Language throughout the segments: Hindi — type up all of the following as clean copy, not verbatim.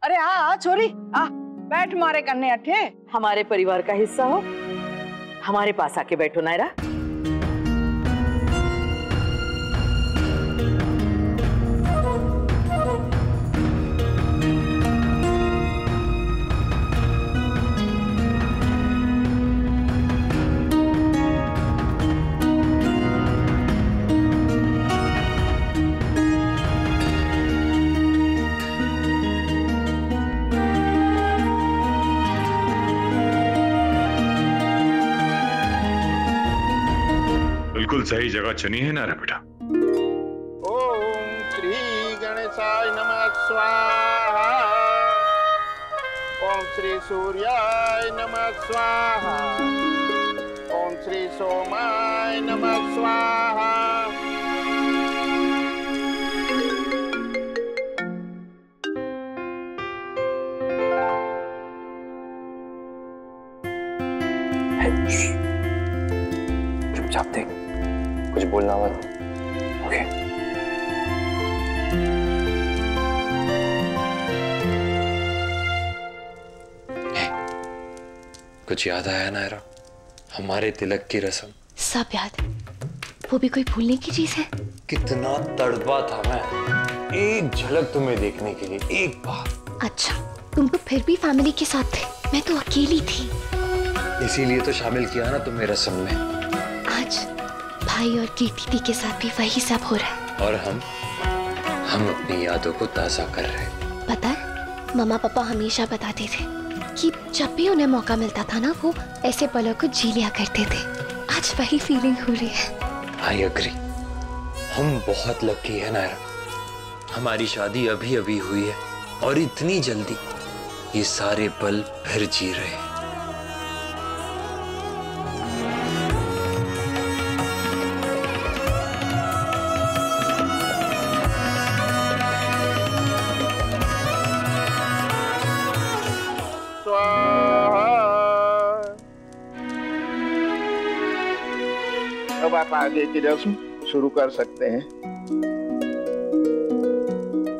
अरे आ छोरी आ, बैठ मारे करने अठे। हमारे परिवार का हिस्सा हो, हमारे पास आके बैठो नायरा। बिल्कुल सही जगह चुनी है नारा बेटा। ओम श्री गणेशाय नमः स्वाहा। ओम श्री सूर्याय नमः स्वाहा। ओम श्री सोमाय नमः स्वाहा। चुपचाप देख, कुछ बोलना मत। ओके। कुछ याद आया नायरा? हमारे तिलक की रस्म सब याद। वो भी कोई भूलने की चीज है? कितना तड़पा था मैं एक झलक तुम्हें देखने के लिए, एक बार। अच्छा, तुम तो फिर भी फैमिली के साथ थे, मैं तो अकेली थी। इसीलिए तो शामिल किया ना तुम्हें रस्म में। आज भाई और कीर्ति दी के साथ भी वही सब हो रहा है। और हम अपनी यादों को ताज़ा कर रहे हैं। पता है, मम्मा पापा हमेशा बताते थे कि जब भी उन्हें मौका मिलता था ना, वो ऐसे पलों को जी लिया करते थे। आज वही फीलिंग हो रही है। I agree. हम बहुत लकी है नायरा, हमारी शादी अभी अभी हुई है और इतनी जल्दी ये सारे पल फिर जी रहे हैं। अब आप आगे की रस्म शुरू कर सकते हैं।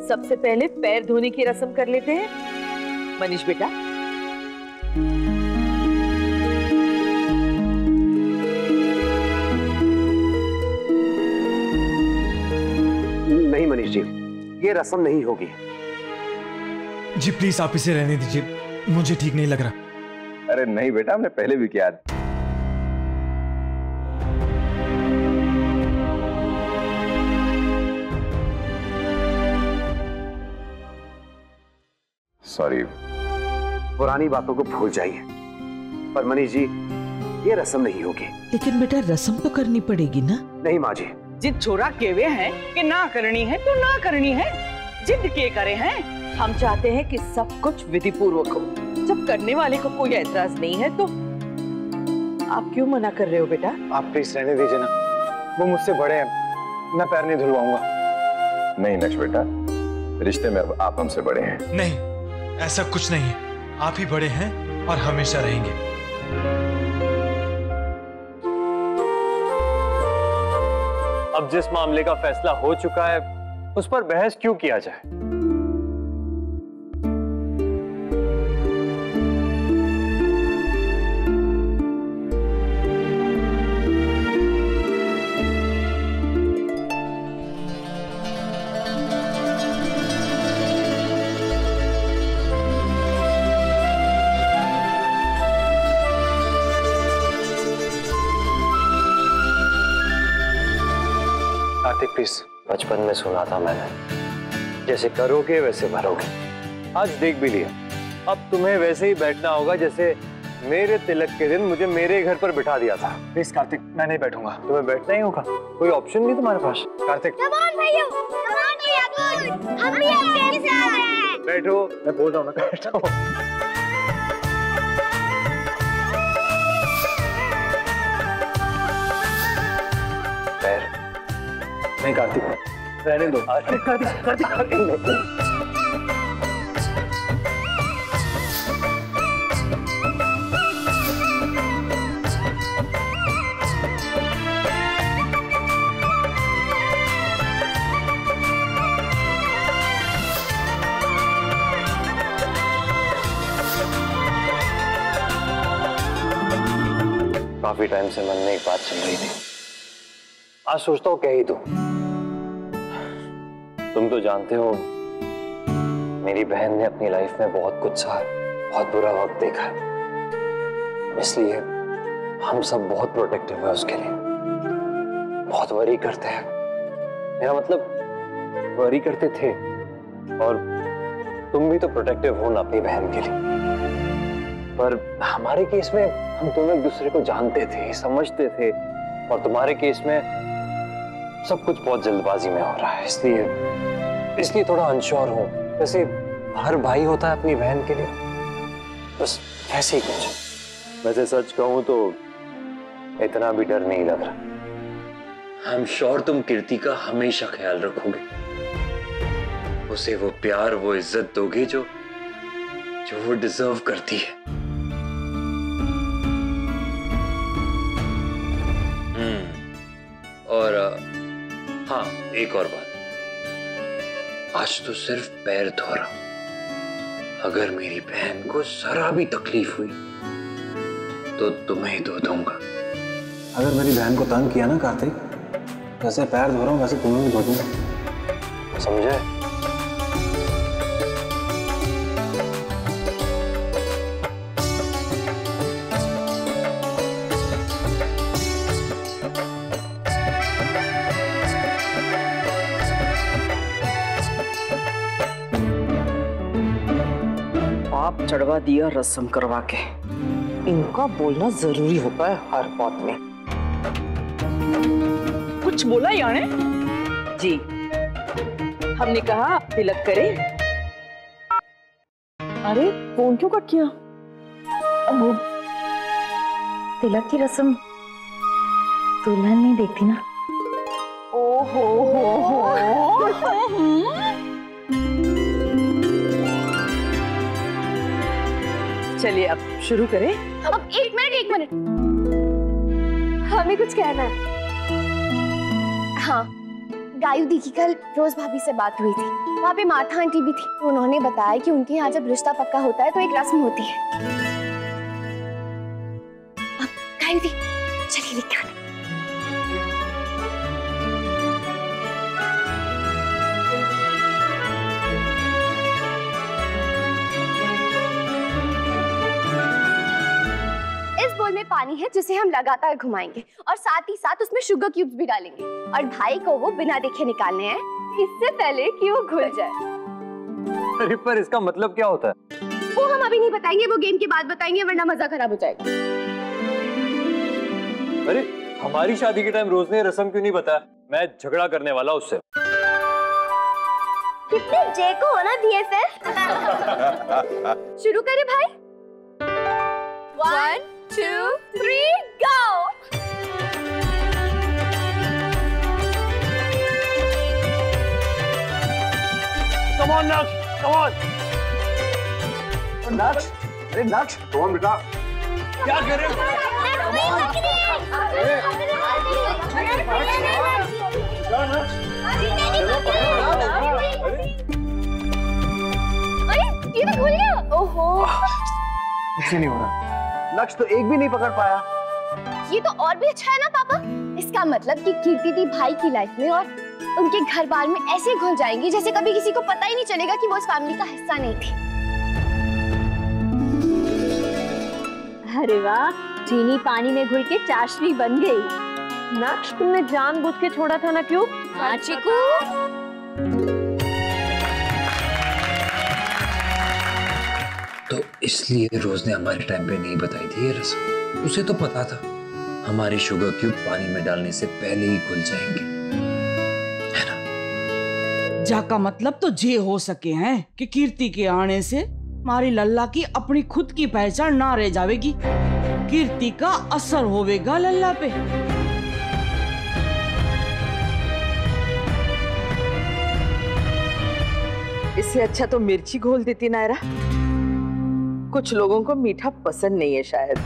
सबसे पहले पैर धोने की रस्म कर लेते हैं। मनीष बेटा, नहीं मनीष जी, ये रस्म नहीं होगी। जी प्लीज आप इसे रहने दीजिए, मुझे ठीक नहीं लग रहा। अरे नहीं बेटा, हमने पहले भी किया। सॉरी। पुरानी बातों को भूल जाइए। पर मनीष जी, ये रस्म नहीं होगी। लेकिन बेटा रस्म तो करनी पड़ेगी ना। नहीं माँ जी। जिद छोरा केवे हैं कि ना करनी है तो ना करनी है, जिद के करे हैं। हम चाहते हैं कि सब कुछ विधि पूर्वक हो। जब करने वाले को कोई ऐतराज नहीं है तो आप क्यों मना कर रहे हो बेटा? आप प्लीज रहने दीजिए ना, वो मुझसे बड़े हैं, मैं पैर नहीं धुलवाऊंगा। नहीं नक्श बेटा, रिश्ते में अब आप हमसे बड़े हैं। नहीं, ऐसा कुछ नहीं है, आप ही बड़े हैं और हमेशा रहेंगे। अब जिस मामले का फैसला हो चुका है उस पर बहस क्यों किया जाए? कार्तिक प्लीज, बचपन में सुना था मैंने, जैसे करोगे वैसे भरोगे। आज देख भी लिया, अब तुम्हें वैसे ही बैठना होगा जैसे मेरे तिलक के दिन मुझे मेरे घर पर बिठा दिया था। प्लीज कार्तिक, मैं नहीं बैठूंगा। तुम्हें बैठना ही होगा, कोई ऑप्शन नहीं तुम्हारे पास। कार्तिक बैठो, मैं बोल रहा हूँ ना, बैठो। पैर नहीं कार्तिक, रहने दो। कार्तिक कार्तिक कार्तिक कार्तिक काफी टाइम से मन में एक बात चल रही थी, आज सोचता हूँ कह ही दूं। तुम तो जानते हो मेरी बहन ने अपनी लाइफ में बहुत कुछ सहा, बहुत बुरा वक्त देखा है, इसलिए हम सब बहुत प्रोटेक्टिव है उसके लिए, बहुत वरी करते हैं। मेरा मतलब वरी करते थे, और तुम भी तो प्रोटेक्टिव हो ना अपनी बहन के लिए। पर हमारे केस में हम दोनों एक दूसरे को जानते थे, समझते थे, और तुम्हारे केस में सब कुछ बहुत जल्दबाजी में हो रहा है, इसलिए थोड़ा अनश्योर हूं। वैसे हर भाई होता है अपनी बहन के लिए, बस ऐसे ही कुछ। वैसे सच कहूं तो इतना भी डर नहीं लग रहा। आई एम श्योर तुम कीर्ति का हमेशा ख्याल रखोगे, उसे वो प्यार, वो इज्जत दोगे जो वो डिजर्व करती है। और हाँ, एक और बात, आज तो सिर्फ पैर धो रहा हूं, अगर मेरी बहन को जरा भी तकलीफ हुई तो तुम्हें ही धो दूंगा। अगर मेरी बहन को तंग किया ना कार्तिक, जैसे पैर धो रहा हूं वैसे तुम्हें भी धो दूंगा, समझे? आप चढ़वा दिया रस्म करवा के, इनका बोलना जरूरी होता है हर बात में। कुछ बोला याने? जी, हमने कहा तिलक करें। अरे फोन क्यों कट किया? वो तिलक की रस्म दुल्हन नहीं देखती ना। ओहो हो। चलिए अब शुरू करें। अब एक मिनट, हमें कुछ कहना है। हाँ, गायु दी की कल रोज भाभी से बात हुई थी, वहाँ पे माथा आंटी भी थी, तो उन्होंने बताया कि उनके यहाँ जब रिश्ता पक्का होता है तो एक रस्म होती है। अब गायु दी चलिए लेके आना। में पानी है जिसे हम लगातार घुमाएंगे, और साथ ही साथ उसमें शुगर क्यूब्स भी डालेंगे, और भाई को वो बिना देखे निकालने हैं, इससे पहले कि वो घुल जाए। अरे पर इसका मतलब क्या होता है? वो हम अभी नहीं बताएंगे, वो गेम के बाद बताएंगे, वरना मजा खराब हो जाएगा। अरे हमारी शादी के टाइम रोज ने रस्म क्यों नहीं बताया? मैं झगड़ा करने वाला उससे। कितने जे को होना BFF। शुरू करें भाई? 1 2 3 go! Come on, Naksh! Come on! नक्श, अरे नक्श, कौन बेटा? क्या कर रहे हो? अरे ये तो खुल गया। ओहो, कुछ नहीं हो रहा। नक्श तो एक भी नहीं पकड़ पाया। ये तो और भी अच्छा है ना पापा। इसका मतलब कि कीर्ति दी भाई की लाइफ में और उनके घर बार में ऐसे घुल जाएंगी जैसे कभी किसी को पता ही नहीं चलेगा कि वो इस फैमिली का हिस्सा नहीं थी। अरे वाह, चीनी पानी में घुल के चाशनी बन गई। नक्श, तुमने जानबूझ के छोड़ा था ना? क्यों? हाँ चिकू। तो इसलिए रोज ने हमारे टाइम पे नहीं बताई थी ये रस्म। उसे तो पता था हमारे शुगर क्यूब पानी में डालने से पहले ही घुल जाएंगे, है ना? जा का मतलब तो ये हो सके हैं कि कीर्ति के आने से हमारी लल्ला की अपनी खुद की पहचान ना रह जाएगी, कीर्ति का असर होवेगा लल्ला पे। इससे अच्छा तो मिर्ची घोल देती नायरा। कुछ लोगों को मीठा पसंद नहीं है शायद।